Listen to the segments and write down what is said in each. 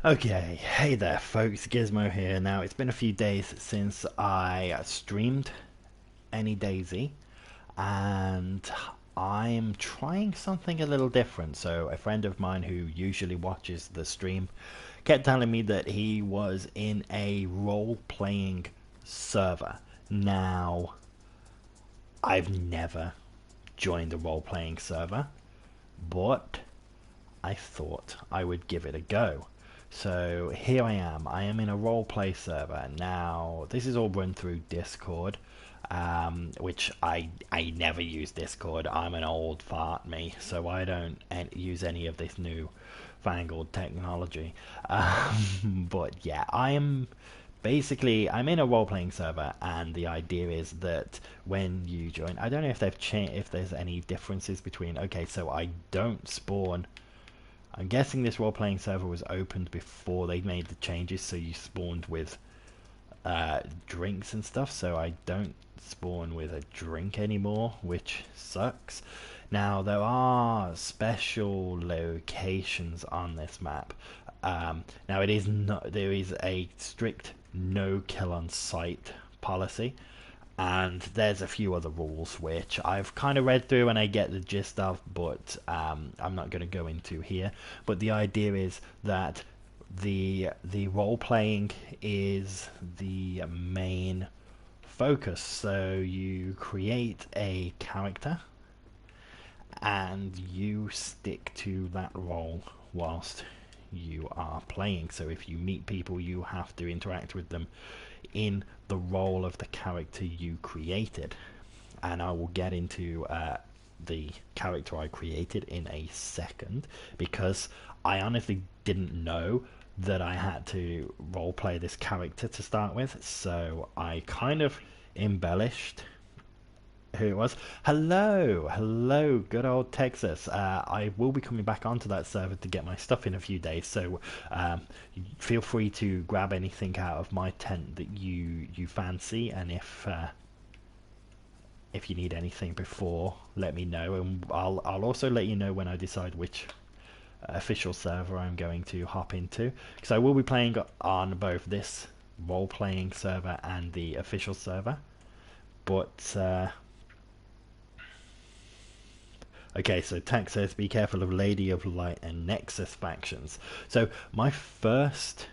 Okay, hey there folks, Gizmo here. Now, it's been a few days since I streamed any DayZ, and I'm trying something a little different. So, a friend of mine who usually watches the stream kept telling me that he was in a role-playing server. Now, I've never joined a role-playing server, but I thought I would give it a go. So here I am. I am in a roleplay server. Now, this is all run through Discord, which I never use Discord. I'm an old fart, me, so I don't use any of this new fangled technology. But yeah, I'm in a role-playing server, and the idea is that when you join, I don't know if they've changed, if there's any differences between. Okay, so I don't spawn. I'm guessing this role-playing server was opened before they made the changes, so you spawned with drinks and stuff, so I don't spawn with a drink anymore, which sucks. Now, there are special locations on this map. Now, it is not, there is a strict no kill on sight policy, and there's a few other rules which I've kind of read through and I get the gist of, but I'm not going to go into here. But the idea is that the role playing is the main focus. So you create a character and you stick to that role whilst you are playing. So if you meet people, you have to interact with them in the role of the character you created. And I will get into the character I created in a second, because I honestly didn't know that I had to roleplay this character to start with, so I kind of embellished who it was. Hello, good old Texas. I will be coming back onto that server to get my stuff in a few days, so feel free to grab anything out of my tent that you fancy, and if you need anything before, let me know, and I'll also let you know when I decide which official server I'm going to hop into, because I will be playing on both this role-playing server and the official server, but okay, so Tax says, be careful of Lady of Light and Nexus factions. So my first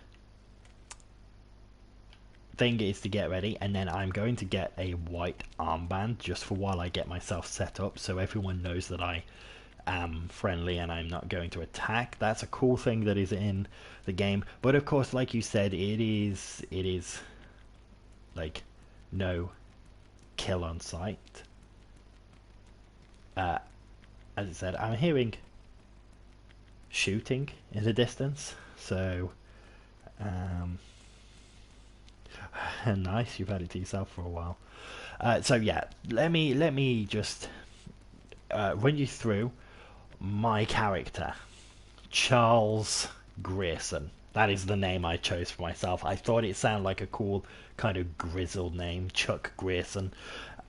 thing is to get ready, and then I'm going to get a white armband just for while I get myself set up, so everyone knows that I am friendly and I'm not going to attack. That's a cool thing that is in the game. But of course, like you said, it is like no kill on sight. As I said, I'm hearing shooting in the distance, so nice, you've had it to yourself for a while. So yeah, let me just run you through my character, Charles Grierson. That is the name I chose for myself. I thought it sounded like a cool kind of grizzled name, Chuck Grierson.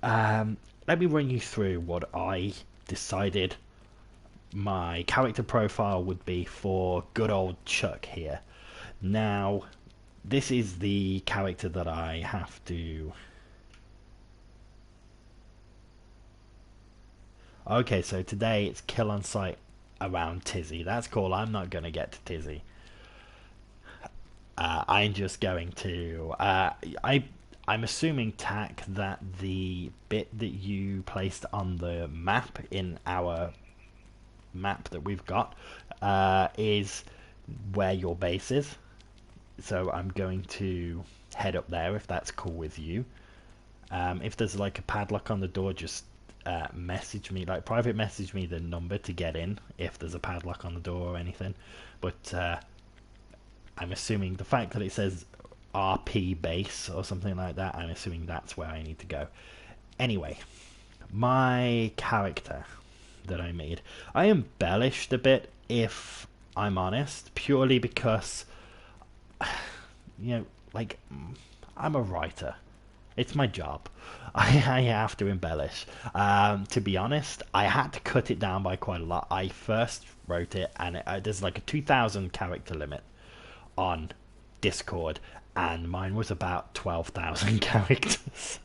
Let me run you through what I decided my character profile would be for good old Chuck here. Now, this is the character that I have to... Okay, so today it's kill on sight around Tizzy. That's cool. I'm not going to get to Tizzy. I'm just going to... I'm assuming, Tack, that the bit that you placed on the map in our map that we've got is where your base is. So I'm going to head up there if that's cool with you. If there's like a padlock on the door, just message me, like private message me the number to get in if there's a padlock on the door or anything. But I'm assuming the fact that it says RP base or something like that, I'm assuming that's where I need to go. Anyway, my character that I made, I embellished a bit, if I'm honest, purely because, you know, like, I'm a writer. It's my job. I have to embellish. To be honest, I had to cut it down by quite a lot. I first wrote it, and there's like a 2,000 character limit on Discord, and mine was about 12,000 characters.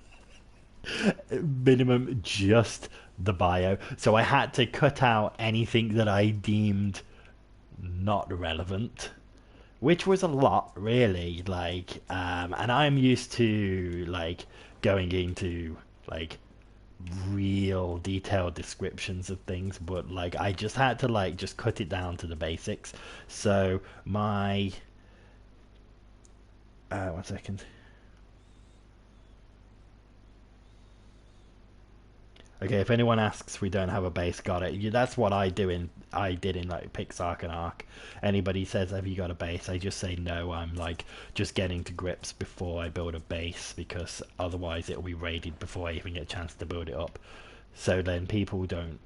Minimum, just the bio. So I had to cut out anything that I deemed not relevant, which was a lot, really. And I'm used to going into real detailed descriptions of things, but I just had to just cut it down to the basics. So my 1 second. Okay, if anyone asks, we don't have a base. Got it. Yeah, that's what I did in Pixark and Ark. Anybody says, have you got a base? I just say no. I'm just getting to grips before I build a base, because otherwise it'll be raided before I even get a chance to build it up. So then people don't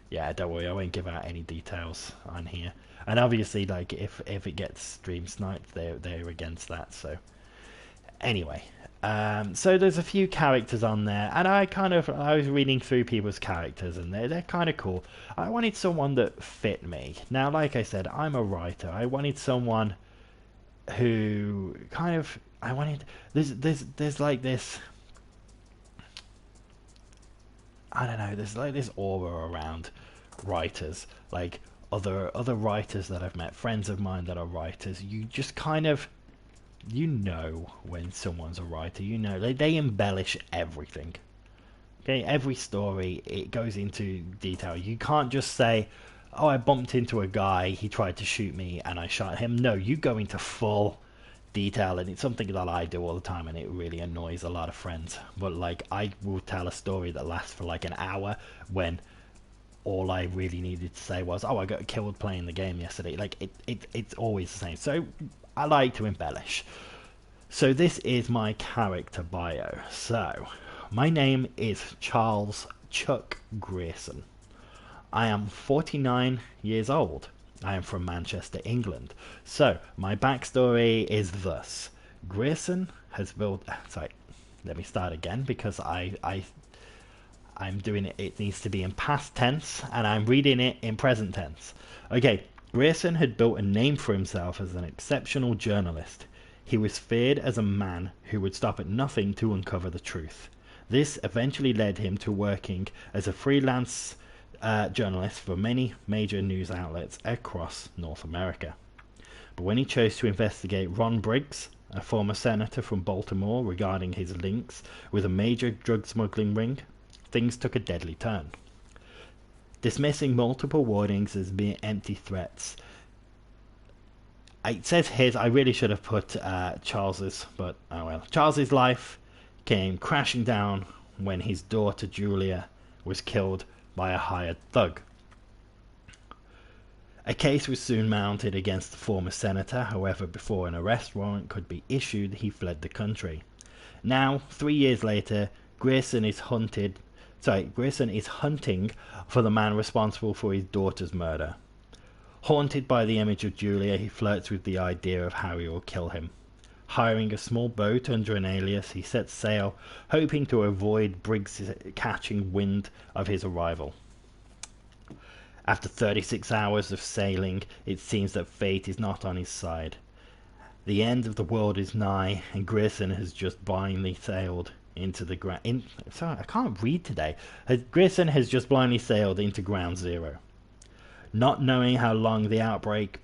yeah, don't worry, I won't give out any details on here. And obviously, if it gets stream sniped, they're against that. So anyway, so there's a few characters on there, and I was reading through people's characters, and they're kind of cool. I wanted someone that fit me. Now, like I said, I'm a writer. I wanted someone who I wanted. There's this. I don't know. There's this aura around writers, other writers that I've met, friends of mine that are writers. You just when someone's a writer. They embellish everything. Okay, every story, it goes into detail. You can't just say, oh, I bumped into a guy, he tried to shoot me and I shot him. No, you go into full detail, and it's something that I do all the time, and it really annoys a lot of friends. But I will tell a story that lasts for an hour, when all I really needed to say was, oh, I got killed playing the game yesterday. It's always the same. So I like to embellish. So this is my character bio. So my name is Charles Chuck Grierson. I am 49 years old. I am from Manchester, England. So my backstory is thus. Grierson has built... Sorry, let me start again, because I'm doing it. It needs to be in past tense, and I'm reading it in present tense. Okay, Grierson had built a name for himself as an exceptional journalist. He was feared as a man who would stop at nothing to uncover the truth. This eventually led him to working as a freelance journalist for many major news outlets across North America. But when he chose to investigate Ron Briggs, a former senator from Baltimore, regarding his links with a major drug smuggling ring, things took a deadly turn. Dismissing multiple warnings as mere empty threats. It says his, I really should have put Charles's, but oh well. Charles's life came crashing down when his daughter Julia was killed by a hired thug. A case was soon mounted against the former senator. However, before an arrest warrant could be issued, he fled the country. Now, 3 years later, Grierson is hunting for the man responsible for his daughter's murder. Haunted by the image of Julia, he flirts with the idea of how he will kill him. Hiring a small boat under an alias, he sets sail, hoping to avoid Briggs catching wind of his arrival. After 36 hours of sailing, it seems that fate is not on his side. The end of the world is nigh, and Grierson has just blindly sailed into the ground. Sorry, I can't read today. Grierson has just blindly sailed into ground zero. Not knowing how long ago the outbreak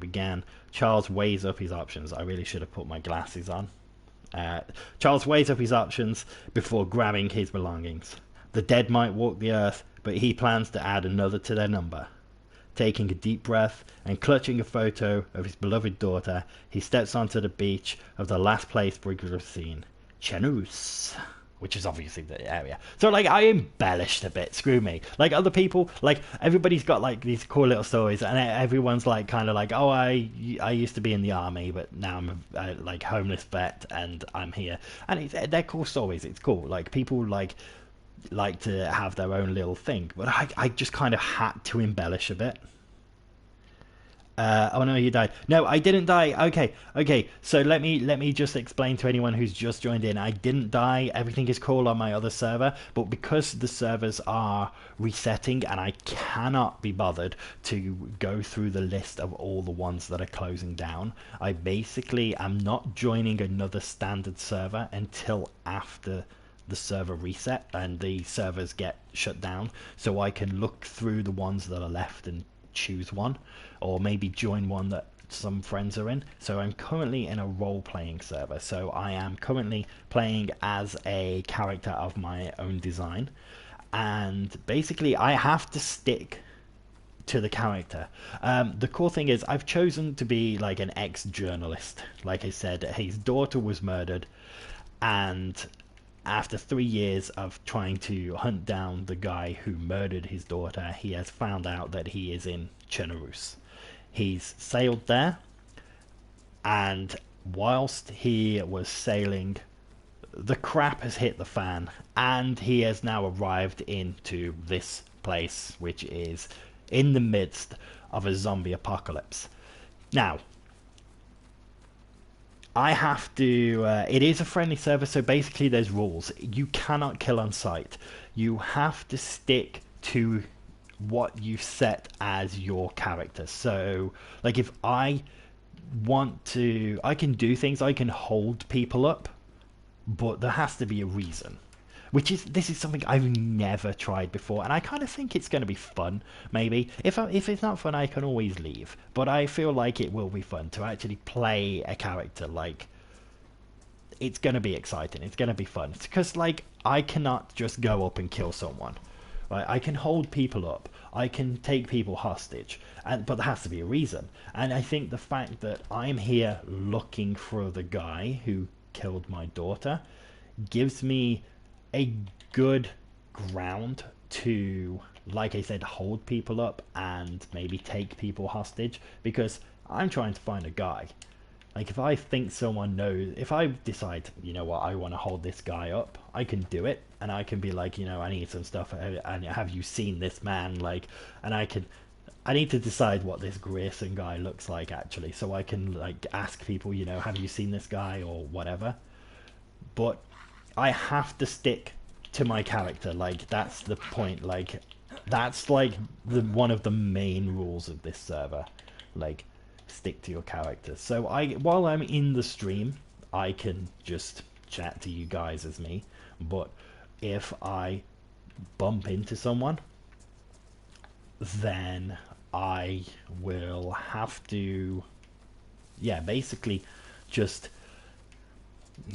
began, Charles weighs up his options. I really should have put my glasses on. Charles weighs up his options before grabbing his belongings. The dead might walk the earth, but he plans to add another to their number. Taking a deep breath and clutching a photo of his beloved daughter, he steps onto the beach of the last place Briggs was seen, Chenus, which is obviously the area. So I embellished a bit. Screw me. Other people, everybody's got these cool little stories, and everyone's oh, I used to be in the army, but now I'm a homeless vet and I'm here. And they're cool stories. It's cool. People like to have their own little thing, but I just kind of had to embellish a bit. Oh no, you died. No, I didn't die. Okay, okay. So let me just explain to anyone who's just joined in. I didn't die. Everything is cool on my other server, but because the servers are resetting and I cannot be bothered to go through the list of all the ones that are closing down, I basically am not joining another standard server until after the server reset and the servers get shut down, so I can look through the ones that are left and choose one, or maybe join one that some friends are in. So I'm currently in a role-playing server, so I am currently playing as a character of my own design, and basically I have to stick to the character. The cool thing is I've chosen to be like an ex-journalist. Like I said, his daughter was murdered, and after 3 years of trying to hunt down the guy who murdered his daughter, he has found out that he is in Chernobyl. He's sailed there, and whilst he was sailing, the crap has hit the fan, and he has now arrived into this place, which is in the midst of a zombie apocalypse. Now, I have to. It is a friendly server, so basically there's rules. You cannot kill on sight. You have to stick to what you set as your character. So, like, if I want to, I can do things. I can hold people up, but there has to be a reason. This is something I've never tried before, and I kind of think it's going to be fun. Maybe if it's not fun, I can always leave. But I feel like it will be fun to actually play a character. Like, it's going to be exciting. It's going to be fun because like I cannot just go up and kill someone. Right? I can hold people up. I can take people hostage, but there has to be a reason. And I think the fact that I'm here looking for the guy who killed my daughter gives me a good ground to, like I said, hold people up and maybe take people hostage, because I'm trying to find a guy. Like, if I think someone knows, if I decide, you know what, I want to hold this guy up, I can do it, and I can be like, you know, I need some stuff, and have you seen this man? Like, and I need to decide what this Grayson guy looks like, actually, so I can, like, ask people, you know, have you seen this guy, or whatever. But I have to stick to my character. Like, that's the point. Like, that's like the one of the main rules of this server. Like, stick to your character. So while I'm in the stream, I can just chat to you guys as me. But if I bump into someone, then I will have to, yeah, basically just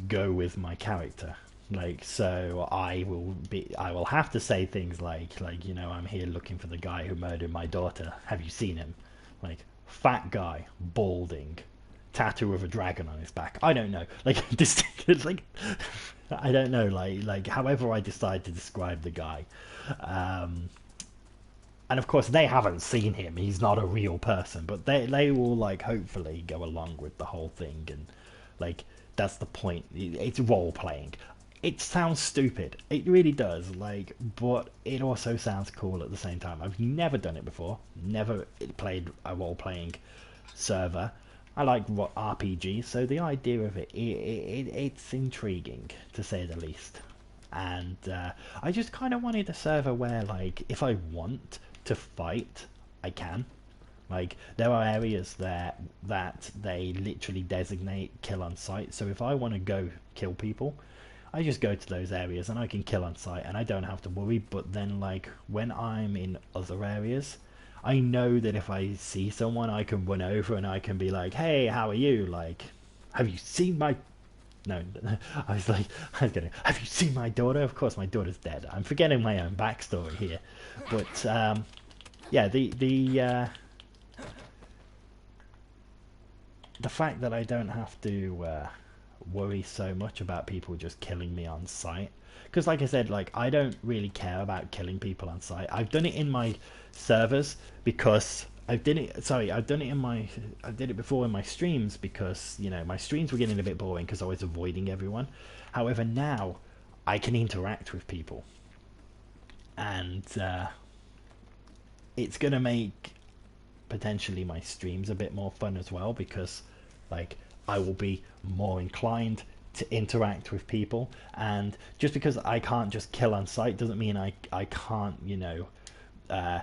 go with my character. Like, so I will have to say things like, you know, I'm here looking for the guy who murdered my daughter. Have you seen him? Like, fat guy, balding, tattoo of a dragon on his back. I don't know. Like, this, like, I don't know. Like, however I decide to describe the guy. And of course, they haven't seen him. He's not a real person, but they will, like, hopefully go along with the whole thing, and like, that's the point. It's role playing. It sounds stupid. It really does. Like, but it also sounds cool at the same time. I've never done it before. Never played a role playing server. I like RPGs, so the idea of it's intriguing, to say the least. And I just kind of wanted a server where, like, if I want to fight, I can. Like, there are areas there that they literally designate kill on sight. So if I want to go kill people, I just go to those areas and I can kill on sight, and I don't have to worry. But then, like, when I'm in other areas, I know that if I see someone, I can run over and I can be like, hey, how are you? Like, have you seen my... No, I was like, have you seen my daughter? Of course, my daughter's dead. I'm forgetting my own backstory here. But, yeah, the fact that I don't have to worry so much about people just killing me on sight, because like I said, like, I don't really care about killing people on sight. I've done it in my servers because I did it before in my streams, because, you know, my streams were getting a bit boring because I was avoiding everyone. However, now I can interact with people, and it's gonna make potentially my streams a bit more fun as well, because like I will be more inclined to interact with people. And just because I can't just kill on sight doesn't mean I can't, uh,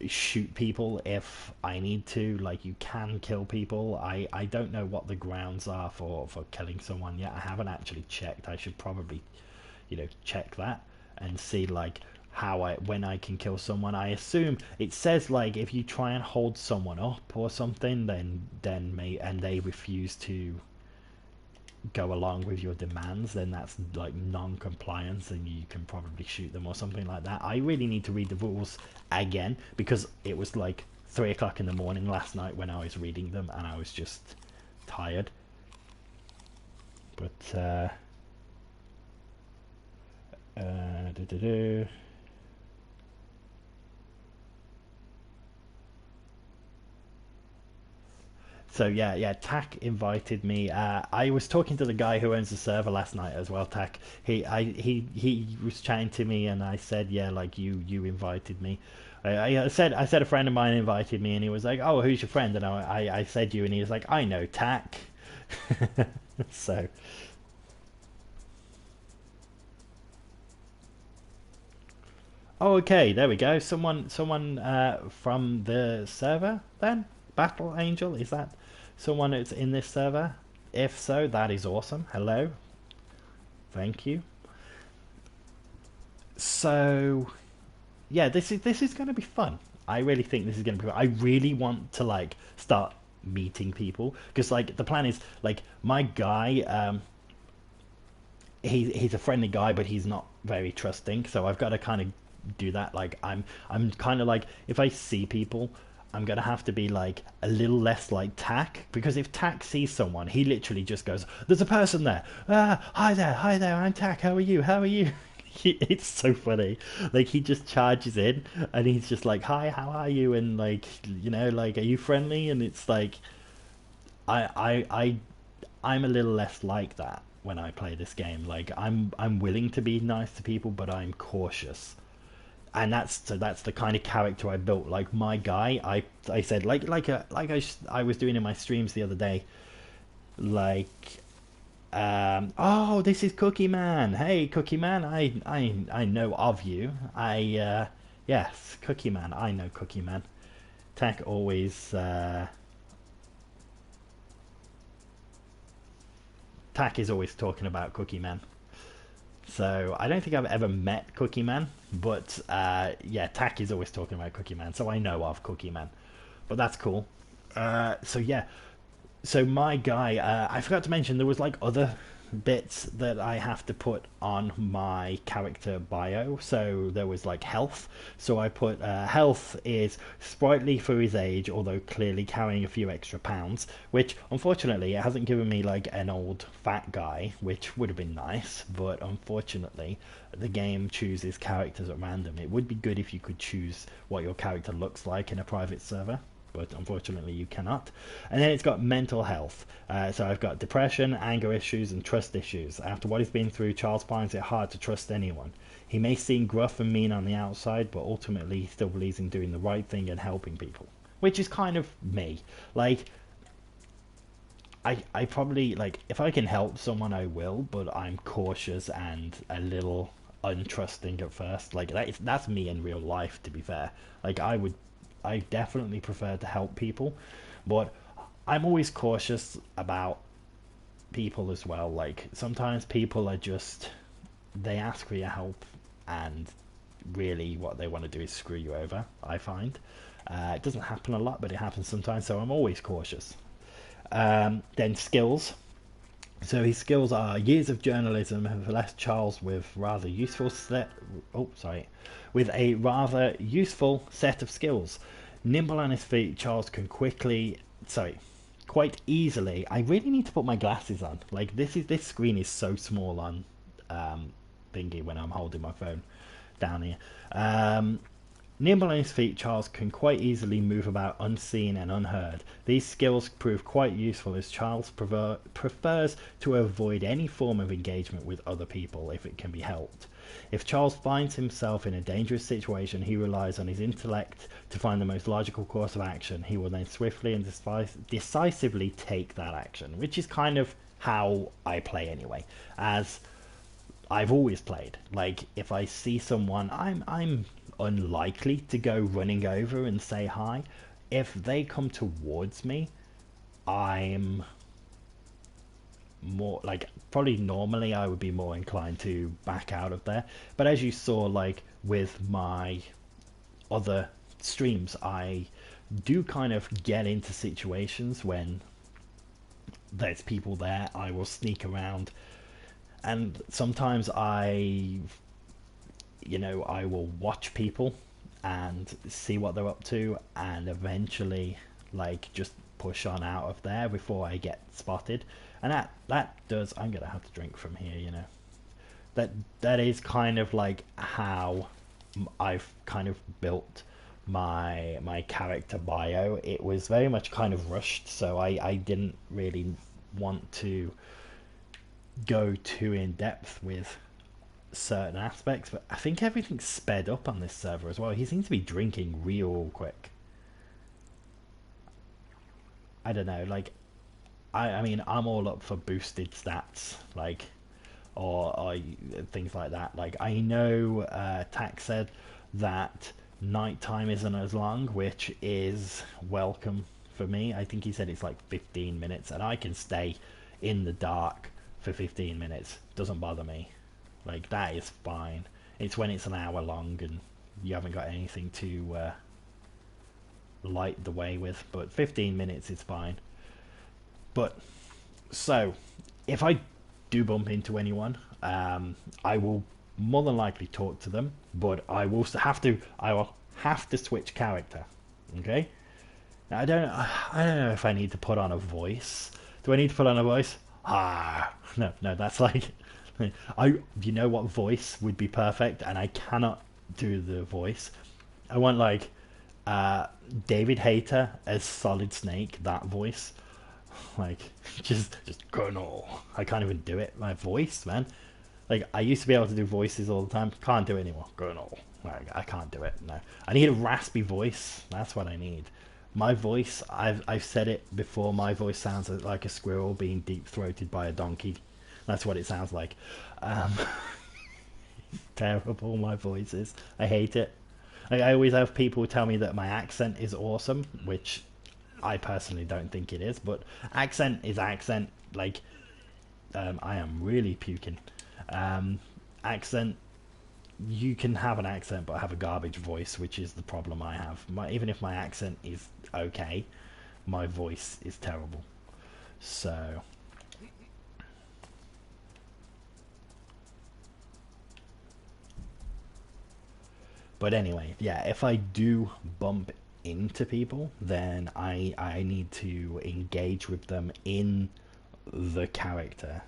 shoot people if I need to. Like, you can kill people. I don't know what the grounds are for killing someone yet. I haven't actually checked. I should probably, check that and see like when I can kill someone. I assume it says like if you try and hold someone up or something, and they refuse to go along with your demands, then that's like non-compliance and you can probably shoot them or something like that. I really need to read the rules again, because it was like 3 o'clock in the morning last night when I was reading them and I was just tired. But so yeah, Tack invited me. I was talking to the guy who owns the server last night as well. Tack, he was chatting to me, and I said, yeah, like you invited me. I said a friend of mine invited me, and he was like, oh, who's your friend? And I said you, and he was like, I know Tack. So oh, okay, there we go. Someone from the server then? Battle Angel, is that someone that's in this server? If so, that is awesome. Hello. Thank you. So, yeah, this is going to be fun. I really think this is going to be fun. I really want to like start meeting people, because like the plan is like my guy he's a friendly guy, but he's not very trusting. So I've got to kind of do that. Like I'm kind of like, if I see people, I'm gonna have to be like a little less like Tack, because if Tack sees someone, he literally just goes, "There's a person there. Ah, hi there. I'm Tack. How are you? How are you?" It's so funny. Like, he just charges in and he's just like, "Hi, how are you?" And like, like, "Are you friendly?" And it's like, I I'm a little less like that when I play this game. Like, I'm willing to be nice to people, but I'm cautious. And that's the kind of character I built. Like, my guy, I said, I was doing in my streams the other day, like, oh, this is Cookie Man. Hey, Cookie Man, I know of you. Yes, Cookie Man, I know Cookie Man. Tech always Tack is always talking about Cookie Man. So I don't think I've ever met Cookie Man, but yeah, Tack is always talking about Cookie Man, so I know of Cookie Man. But that's cool. So yeah, so my guy, I forgot to mention there was like other bits that I have to put on my character bio. So there was like health. So I put health is sprightly for his age, although clearly carrying a few extra pounds, which unfortunately it hasn't given me like an old fat guy, which would have been nice, but unfortunately the game chooses characters at random. It would be good if you could choose what your character looks like in a private server, but unfortunately you cannot. And then it's got mental health. So I've got depression, anger issues, and trust issues. After what he's been through, Charles finds it hard to trust anyone. He may seem gruff and mean on the outside, but ultimately he still believes in doing the right thing and helping people, which is kind of me. Like, I probably, like, if I can help someone I will, but I'm cautious and a little untrusting at first. Like, that's me in real life, to be fair. Like, I definitely prefer to help people, but I'm always cautious about people as well. Like, sometimes people are just, they ask for your help and really what they want to do is screw you over, I find. It doesn't happen a lot, but it happens sometimes, so I'm always cautious. Then skills. So his skills are years of journalism have left Charles with with a rather useful set of skills. Nimble on his feet, Charles can quite easily. I really need to put my glasses on. Like, this screen is so small on thingy when I'm holding my phone down here. Nimble on his feet, Charles can quite easily move about unseen and unheard. These skills prove quite useful as Charles prefers to avoid any form of engagement with other people if it can be helped. If Charles finds himself in a dangerous situation, he relies on his intellect to find the most logical course of action. He will then swiftly and decisively take that action, which is kind of how I play anyway, as I've always played. Like, if I see someone, I'm unlikely to go running over and say hi. If they come towards me, I'm more like, probably normally I would be more inclined to back out of there. But as you saw, like with my other streams, I do kind of get into situations when there's people there. I will sneak around, and sometimes I will watch people and see what they're up to, and eventually like just push on out of there before I get spotted. And that does, I'm gonna have to drink from here, that is kind of like how I've kind of built my character bio. It was very much kind of rushed, so I didn't really want to go too in depth with certain aspects, but I think everything's sped up on this server as well. He seems to be drinking real quick. I don't know, like I mean, I'm all up for boosted stats, like, or things like that. Like, I know Tax said that nighttime isn't as long, which is welcome for me. I think he said it's like 15 minutes, and I can stay in the dark for 15 minutes. Doesn't bother me. Like, that is fine. It's when it's an hour long and you haven't got anything to light the way with, but 15 minutes is fine. But so if I do bump into anyone, I will more than likely talk to them, but I will have to switch character. Okay? Now, I don't know if I need to put on a voice. Do I need to put on a voice? No, that's like, you know what voice would be perfect, and I cannot do the voice. I want like David Hayter as Solid Snake, that voice. Like, just Colonel. I can't even do it. My voice, man. Like, I used to be able to do voices all the time. Can't do it anymore. Colonel. Like, I can't do it. No. I need a raspy voice. That's what I need. My voice, I've said it before, my voice sounds like a squirrel being deep-throated by a donkey. That's what it sounds like. Terrible, my voice is. I hate it. Like, I always have people tell me that my accent is awesome, which I personally don't think it is, but accent is accent. Like, I am really puking. Accent, you can have an accent but have a garbage voice, which is the problem I have. Even if my accent is okay, my voice is terrible. So but anyway, yeah, if I do bump into people, then I need to engage with them in the character.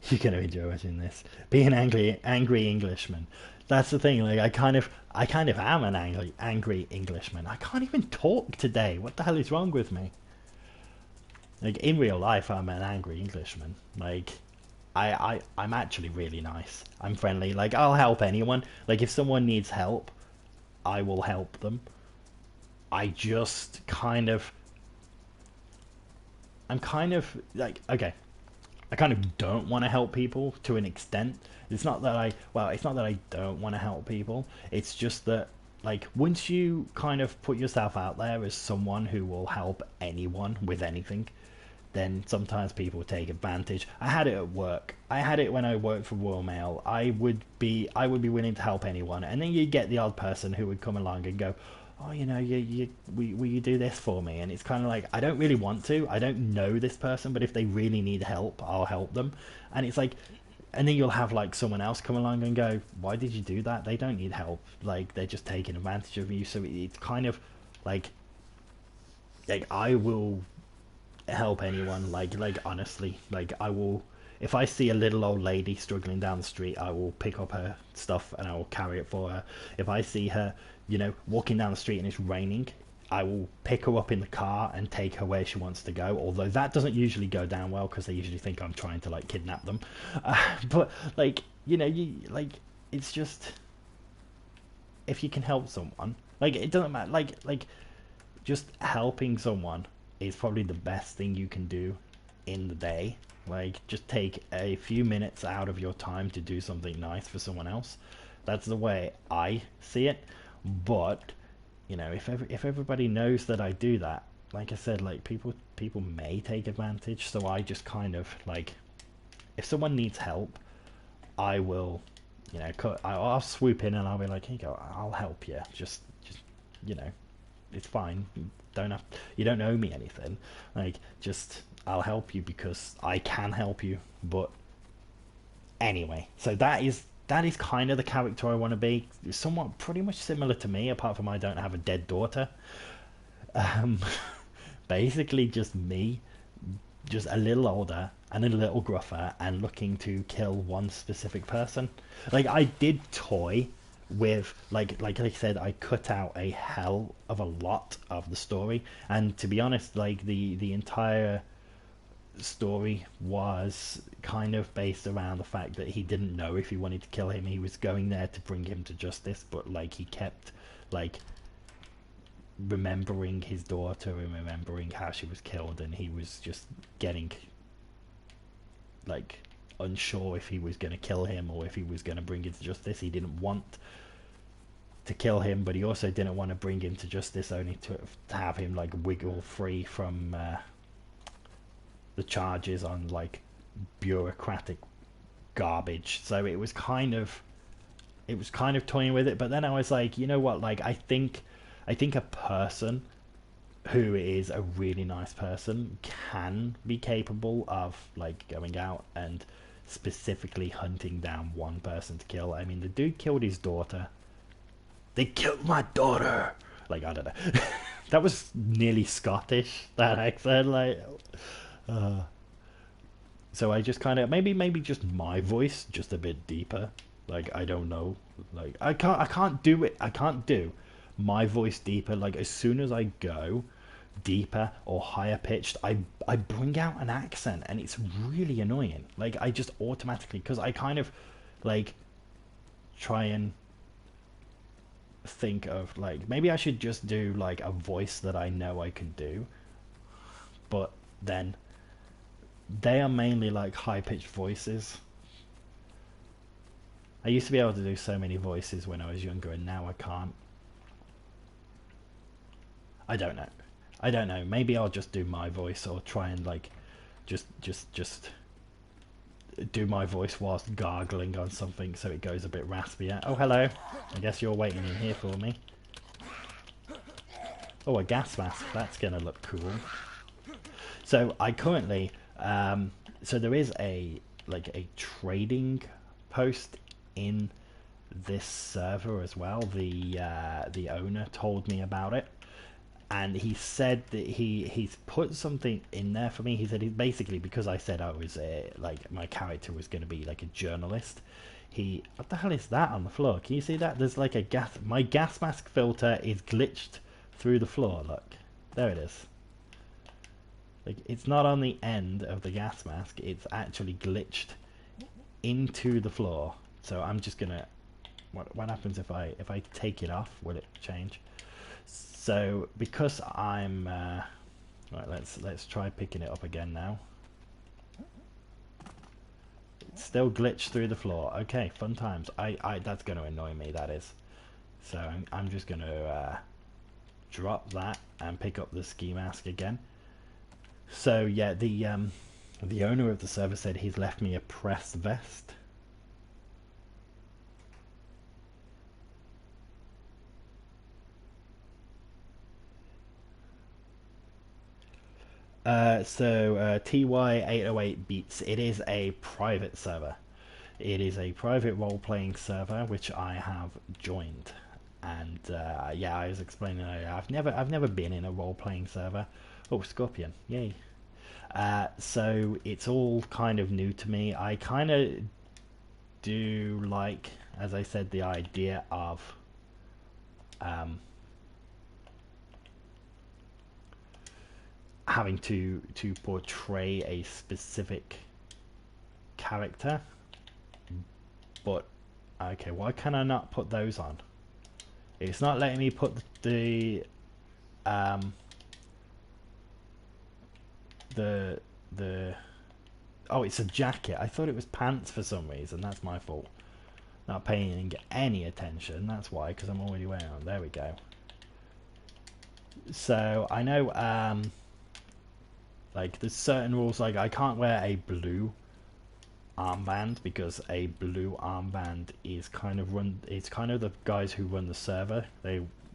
You're gonna enjoy watching this. Be an angry Englishman. That's the thing. Like, I kind of am an angry Englishman. I can't even talk today. What the hell is wrong with me? Like, in real life, I'm an angry Englishman. Like, I'm actually really nice. I'm friendly. Like, I'll help anyone. Like, if someone needs help, I will help them. I just I'm kind of like, okay, I kind of don't want to help people to an extent. It's not that I don't want to help people. It's just that, like, once you kind of put yourself out there as someone who will help anyone with anything, then sometimes people take advantage. I had it at work. I had it when I worked for Royal Mail. I would be willing to help anyone, and then you get the odd person who would come along and go, "Oh, will you do this for me?" And it's kind of like, I don't really want to. I don't know this person, but if they really need help, I'll help them. And it's like, and then you'll have like someone else come along and go, "Why did you do that? They don't need help. Like, they're just taking advantage of you." So it's kind of like I will help anyone, like honestly, like, I will, if I see a little old lady struggling down the street, I will pick up her stuff and I will carry it for her. If I see her, walking down the street and it's raining, I will pick her up in the car and take her where she wants to go. Although that doesn't usually go down well because they usually think I'm trying to like kidnap them. But like you like it's just if you can help someone, like it doesn't matter. Like just helping someone is probably the best thing you can do in the day. Like just take a few minutes out of your time to do something nice for someone else. That's the way I see it. But if everybody knows that I do that, like I said, like people may take advantage. So I just kind of like, if someone needs help, I will, I'll swoop in and I'll be like, here you go, I'll help you. Just it's fine. You don't owe me anything. Like, just I'll help you because I can help you. But anyway, so that is kind of the character I want to be. Somewhat pretty much similar to me, apart from I don't have a dead daughter. Um, Basically just me, just a little older and a little gruffer and looking to kill one specific person. Like I did toy with like I said, I cut out a hell of a lot of the story, and to be honest, like the entire story was kind of based around the fact that he didn't know if he wanted to kill him. He was going there to bring him to justice, but like he kept like remembering his daughter and remembering how she was killed, and he was just getting like unsure if he was going to kill him or if he was going to bring him to justice. He didn't want to kill him, but he also didn't want to bring him to justice only to have him like wiggle free from the charges on like bureaucratic garbage. So it was kind of toying with it, but then I was like, you know what, like I think a person who is a really nice person can be capable of like going out and specifically hunting down one person to kill. I mean, the dude killed his daughter. They killed my daughter. Like, I don't know. That was nearly Scottish, that accent. Like, so I just kind of maybe just my voice just a bit deeper. Like, I don't know. Like, I can't do it. I can't do my voice deeper. Like, as soon as I go deeper or higher pitched, I bring out an accent, and it's really annoying. Like, I just automatically, because I kind of like try and think of like maybe I should just do like a voice that I know I can do, but then they are mainly like high pitched voices. I used to be able to do so many voices when I was younger, and now I can't. I don't know. I don't know. Maybe I'll just do my voice, or try and like just do my voice whilst gargling on something so it goes a bit raspier. Oh, hello. I guess you're waiting in here for me. Oh, a gas mask. That's gonna look cool. So I currently so there is a trading post in this server as well. The owner told me about it, and he said that he's put something in there for me. He said, basically, because I said I was like my character was going to be like a journalist. What the hell is that on the floor? Can you see that? There's like my gas mask filter is glitched through the floor. Look, there it is. Like, it's not on the end of the gas mask. It's actually glitched into the floor. So I'm just gonna. What happens if I take it off? Will it change? So because I'm right, let's try picking it up again now. It's still glitched through the floor. Okay, fun times. I that's going to annoy me. That is. So I'm just going to drop that and pick up the ski mask again. So yeah, the owner of the server said he's left me a press vest. TY808 Beats, it is a private server. It is a private role-playing server which I have joined. And yeah, I was explaining earlier, I've never been in a role-playing server. Oh, Scorpion, yay. So it's all kind of new to me. I kind of do like, as I said, the idea of having to portray a specific character. But okay, why can I not put those on? It's not letting me put the oh, it's a jacket. I thought it was pants for some reason. That's my fault. Not paying any attention. That's why, because I'm already wearing them. There we go. So I know like there's certain rules, like I can't wear a blue armband because a blue armband is kind of it's kind of the guys who run the server.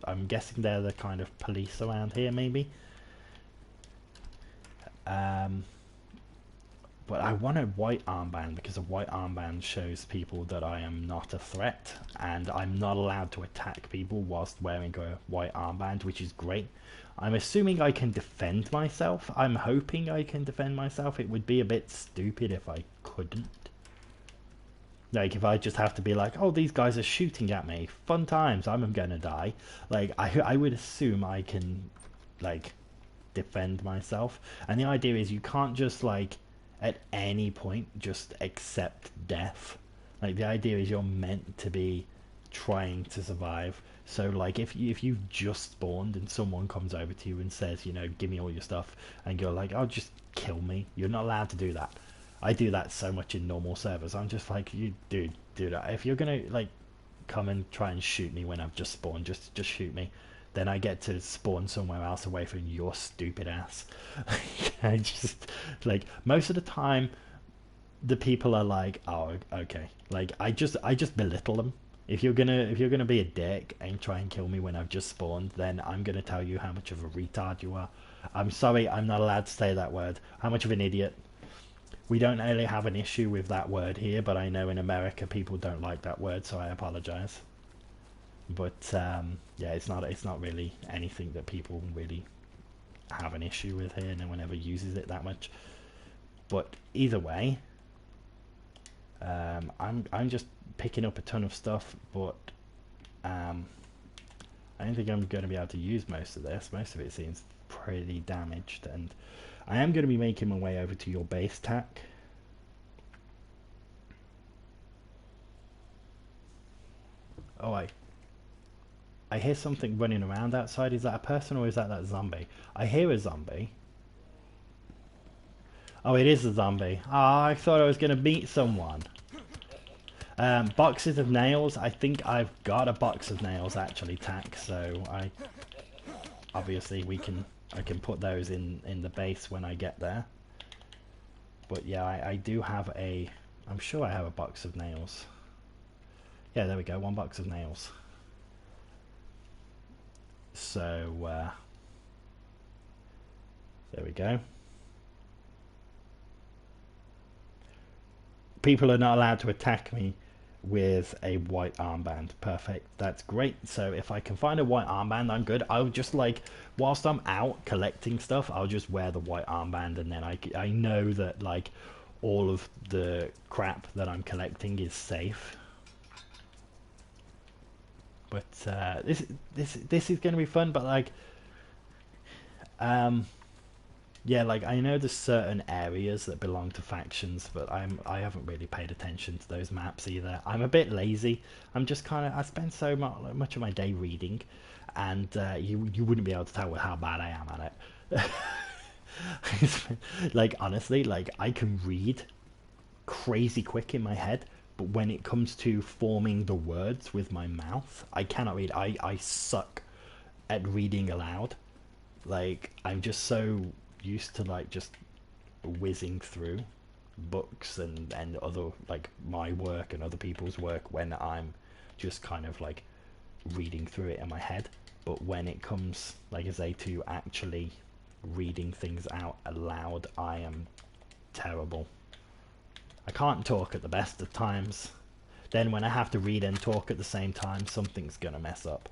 I'm guessing they're the kind of police around here, maybe. But I want a white armband because a white armband shows people that I am not a threat, and I'm not allowed to attack people whilst wearing a white armband, which is great. I'm assuming I can defend myself. I'm hoping I can defend myself. It would be a bit stupid if I couldn't. Like, if I just have to be like, oh, these guys are shooting at me. Fun times, I'm gonna die. Like, I would assume I can, like, defend myself. And the idea is you can't just, like, at any point just accept death. Like, the idea is you're meant to be trying to survive. So, like, if you've just spawned and someone comes over to you and says, you know, give me all your stuff, and you're like, oh, just kill me. You're not allowed to do that. I do that so much in normal servers. I'm just like, you dude, if you're gonna like come and try and shoot me when I've just spawned, just shoot me. Then I get to spawn somewhere else away from your stupid ass. I just like most of the time the people are like, oh, okay. Like I just belittle them. If you're gonna be a dick and try and kill me when I've just spawned, then I'm gonna tell you how much of a retard you are. I'm sorry, I'm not allowed to say that word. How much of an idiot. We don't really have an issue with that word here, but I know in America people don't like that word, so I apologize. But yeah, it's not really anything that people really have an issue with here. No one ever uses it that much. But either way, I'm just picking up a ton of stuff, but I don't think I'm going to be able to use most of this. Most of it seems pretty damaged, and I am going to be making my way over to your base, Tack. Oh, I hear something running around outside. Is that a person or is that zombie? I hear a zombie. Oh, it is a zombie. Ah, I thought I was going to meet someone. Boxes of nails. I think I've got a box of nails actually, Tack. So obviously I can put those in the base when I get there. But yeah, I do have I'm sure I have a box of nails. Yeah, there we go, one box of nails. So there we go. People are not allowed to attack me with a white armband. Perfect, that's great. So if I can find a white armband, I'm good. I'll just like, whilst I'm out collecting stuff, I'll just wear the white armband, and then I know that like all of the crap that I'm collecting is safe. But this is going to be fun. But like yeah, like I know there's certain areas that belong to factions, but I haven't really paid attention to those maps either. I'm a bit lazy. I'm just kind of, I spend so much of my day reading, and you wouldn't be able to tell how bad I am at it. Like honestly, like I can read crazy quick in my head, but when it comes to forming the words with my mouth, I cannot read. I suck at reading aloud. Like I'm just so used to like just whizzing through books and other like my work and other people's work when I'm just kind of like reading through it in my head. But when it comes, like I say, to actually reading things out aloud, I am terrible. I can't talk at the best of times. Then when I have to read and talk at the same time, something's gonna mess up.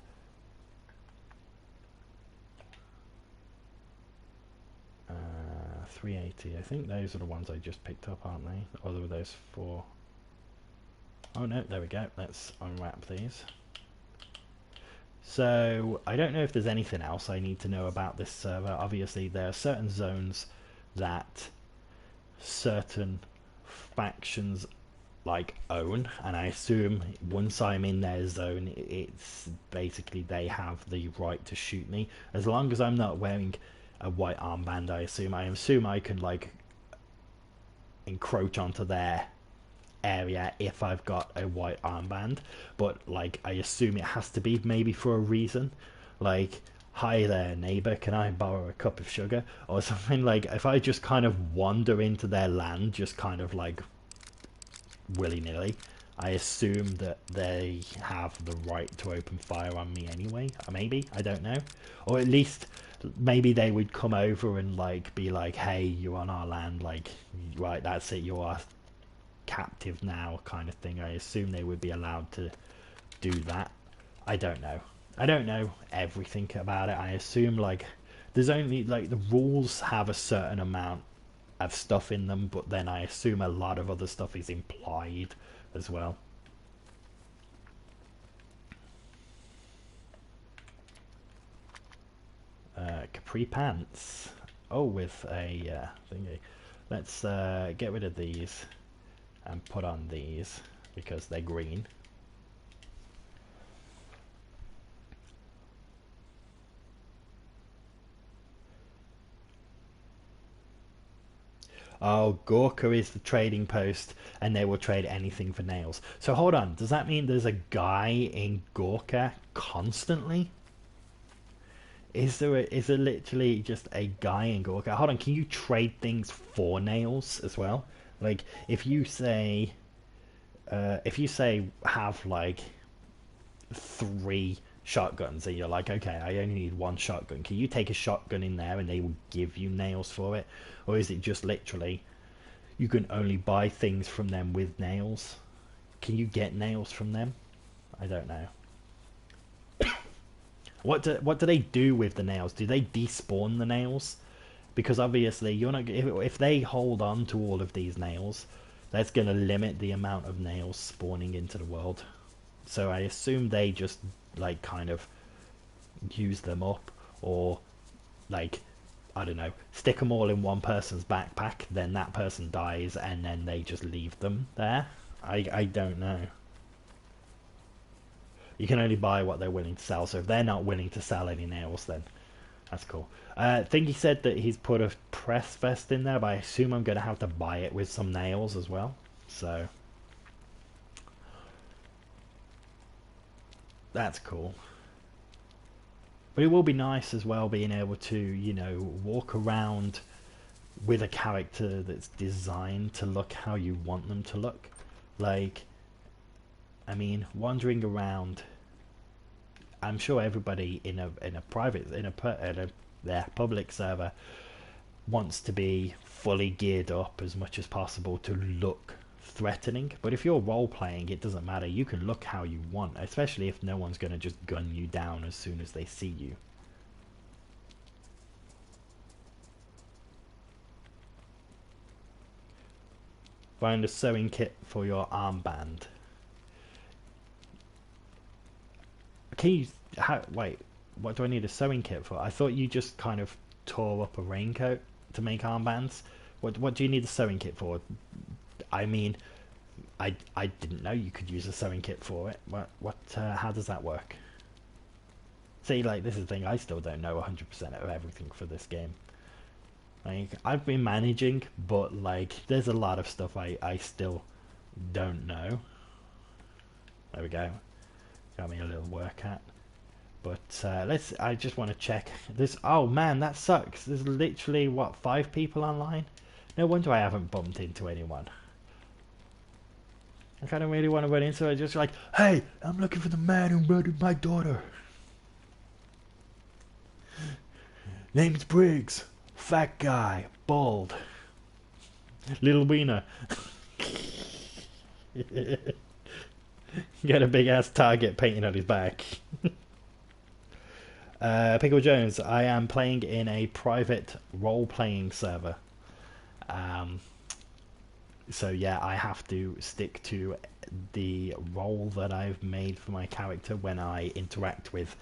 380. I think those are the ones I just picked up, aren't they? Or were those 4? Oh no, there we go. Let's unwrap these. So I don't know if there's anything else I need to know about this server. Obviously, there are certain zones that certain factions like own, and I assume once I'm in their zone, it's basically they have the right to shoot me as long as I'm not wearing a white armband. I assume I can like encroach onto their area if I've got a white armband, but like I assume it has to be maybe for a reason, like hi there neighbor, can I borrow a cup of sugar or something. Like if I just kind of wander into their land just kind of like willy-nilly, I assume that they have the right to open fire on me anyway. Maybe, I don't know. Or at least maybe they would come over and like be like, hey, you're on our land, like right, that's it, you are captive now, kind of thing. I assume they would be allowed to do that. I don't know. I don't know everything about it. I assume like there's only like the rules have a certain amount of stuff in them, but then I assume a lot of other stuff is implied as well. Capri pants. Oh, with a thingy. Let's get rid of these and put on these because they're green. Oh, Gorka is the trading post, and they will trade anything for nails. So hold on, does that mean there's a guy in Gorka constantly? Is there literally just a guy in Gorka? Hold on, can you trade things for nails as well? Like if you say have like 3 shotguns and you're like, okay, I only need 1 shotgun, can you take a shotgun in there and they will give you nails for it? Or is it just literally you can only buy things from them with nails? Can you get nails from them? I don't know. What do they do with the nails? Do they despawn the nails? Because obviously you're not, if they hold on to all of these nails, that's going to limit the amount of nails spawning into the world. So I assume they just like kind of use them up, or like I don't know, stick them all in one person's backpack, then that person dies and then they just leave them there. I don't know. You can only buy what they're willing to sell, so if they're not willing to sell any nails, then that's cool. I think he said that he's put a press vest in there, but I assume I'm going to have to buy it with some nails as well. So that's cool. But it will be nice as well being able to, you know, walk around with a character that's designed to look how you want them to look. Like, I mean, wandering around, I'm sure everybody in a public server wants to be fully geared up as much as possible to look threatening, but if you're role playing, it doesn't matter. You can look how you want, especially if no one's going to just gun you down as soon as they see you. Find a sewing kit for your armband. Can you wait, what do I need a sewing kit for? I thought you just kind of tore up a raincoat to make armbands. What do you need a sewing kit for? I mean, I didn't know you could use a sewing kit for it. How does that work? See, like, this is the thing, I still don't know 100% of everything for this game. Like, I've been managing, but like, there's a lot of stuff I still don't know. There we go. Got me a little work at. But I just want to check this. Oh man, that sucks. There's literally what, 5 people online? No wonder I haven't bumped into anyone. I kind of really want to run into it. Just like, hey, I'm looking for the man who murdered my daughter. Name's Briggs. Fat guy. Bald. Little wiener. Got a big ass target painted on his back. Pickle Jones, I am playing in a private role-playing server. So yeah, I have to stick to the role that I've made for my character when I interact with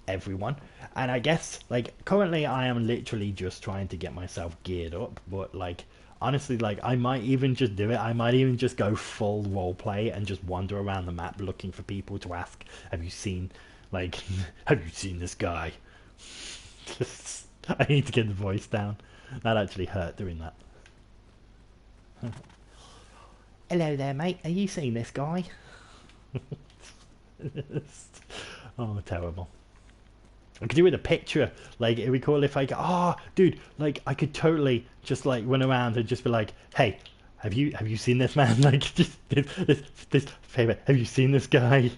everyone. And I guess like currently I am literally just trying to get myself geared up, but like honestly, like I might even just do it. I might even just go full role play and just wander around the map looking for people to ask, have you seen like have you seen this guy? Just, I need to get the voice down. That actually hurt doing that. Hello there, mate. Are you seeing this guy? Oh, terrible. I could do with a picture. Like, it'd be cool if I go, oh, dude, like, I could totally just, like, run around and just be like, hey, have you seen this man? Like, just, this favor, have you seen this guy?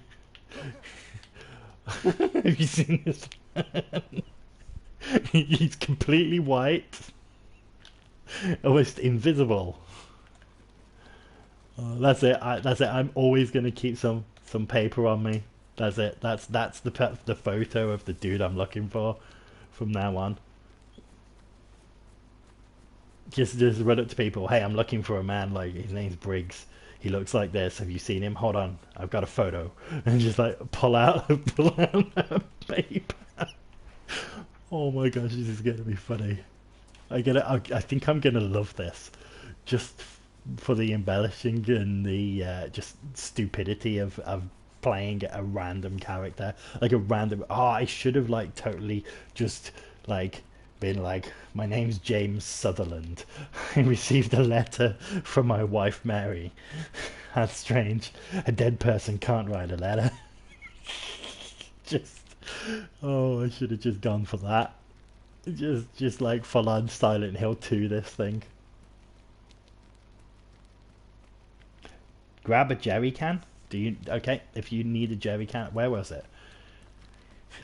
Have you seen this man? He's completely white. Almost invisible. Oh, that's it. That's it. I'm always gonna keep some paper on me. That's it. That's the photo of the dude I'm looking for from now on. Just run up to people. Hey, I'm looking for a man. Like his name's Briggs. He looks like this. Have you seen him? Hold on, I've got a photo. And just like pull out a paper. Oh my gosh, this is gonna be funny. I think I'm gonna love this, just for the embellishing and the just stupidity of playing a random character, like a random. Oh, I should have like totally just like been like, my name's James Sutherland. I received a letter from my wife Mary. That's strange. A dead person can't write a letter. Just, oh, I should have just gone for that. Just like full on Silent Hill 2 this thing. Grab a jerry can. Do you okay? If you need a jerry can, where was it?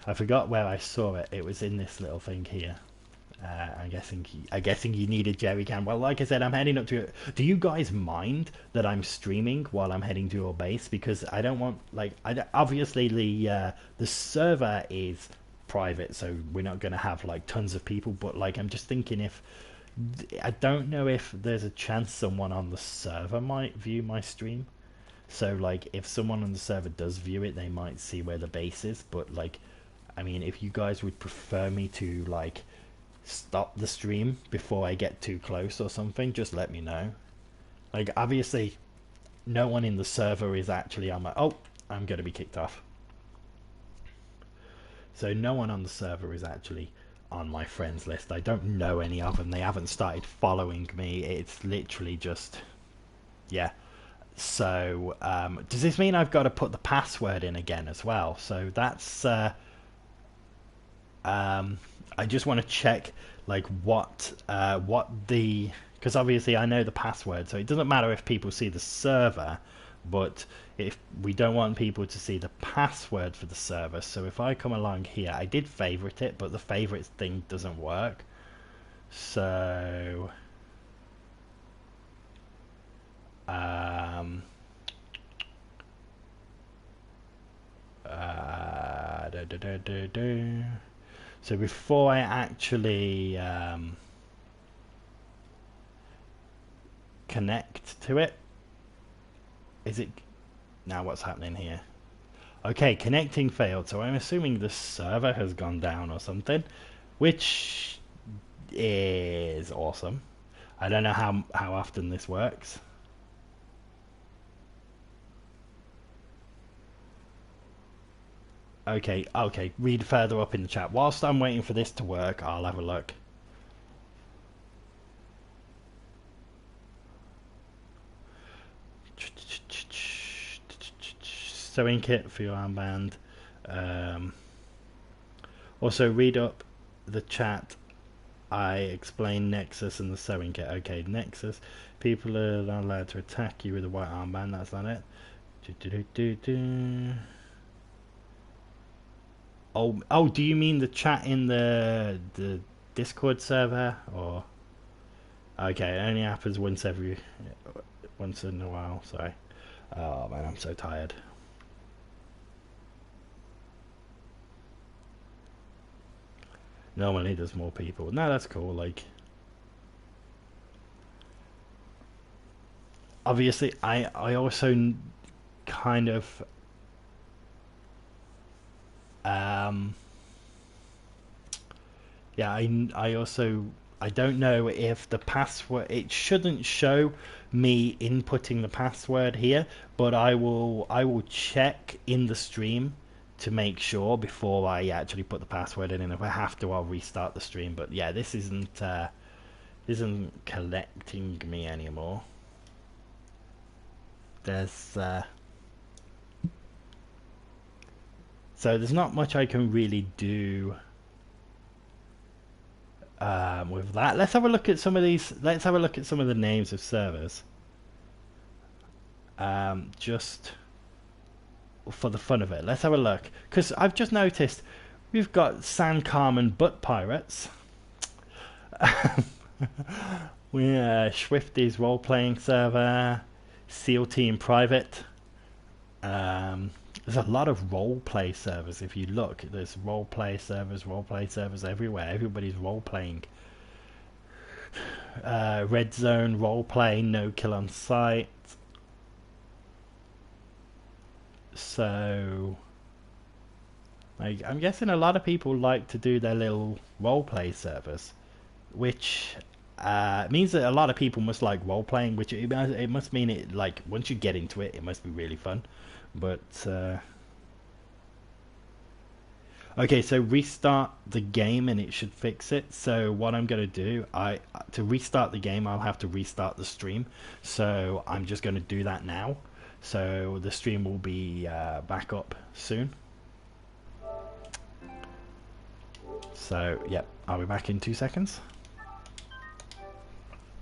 I forgot where I saw it. It was in this little thing here. I'm guessing you need a jerry can. Well, like I said, I'm heading up to it. Do you guys mind that I'm streaming while I'm heading to your base? Because I don't want like obviously the server is private, so we're not going to have like tons of people. But like I'm just thinking if I don't know if there's a chance someone on the server might view my stream. So like if someone on the server does view it, they might see where the base is. But like, I mean, if you guys would prefer me to like stop the stream before I get too close or something, just let me know. Like obviously no one in the server is actually on my, oh, I'm gonna be kicked off. So no one on the server is actually on my friends list. I don't know any of them. They haven't started following me. It's literally just, yeah. So does this mean I've got to put the password in again as well? So that's I just want to check like what the, because obviously I know the password, so it doesn't matter if people see the server, but if we don't want people to see the password for the server. So if I come along here, I did favorite it, but the favorites thing doesn't work. So so before I actually connect to it, is it now what's happening here? Okay, connecting failed, so I'm assuming the server has gone down or something, which is awesome. I don't know how often this works. Okay, read further up in the chat. Whilst I'm waiting for this to work, I'll have a look. Sewing kit for your armband. Also, read up the chat. I explain Nexus and the sewing kit. Okay, Nexus. People are not allowed to attack you with a white armband. That's not it. Oh, do you mean the chat in the Discord server, or? Okay, it only happens once in a while. Sorry. Oh man, I'm so tired. Normally there's more people. No, that's cool. Like, obviously, I also kind of Yeah, I also I don't know if the password, it shouldn't show me inputting the password here, but I will check in the stream to make sure before I actually put the password in, and if I have to I'll restart the stream. But yeah, this isn't collecting me anymore. There's so there's not much I can really do with that. Let's have a look at some of these. Let's have a look at some of the names of servers. Just for the fun of it, let's have a look. Because I've just noticed we've got San Carmen Butt Pirates. We're Swifty's role playing server, SEAL Team Private. There's a lot of role play servers. If you look, there's role play servers everywhere. Everybody's role playing. Red Zone role play, no kill on site. So, like, I'm guessing a lot of people like to do their little role play servers, which means that a lot of people must like role playing. Which it must mean it, like, once you get into it, it must be really fun. But okay, so restart the game and it should fix it. So what I'm going to do, to restart the game, I'll have to restart the stream. So I'm just going to do that now. So the stream will be back up soon. So, yep, I'll be back in 2 seconds.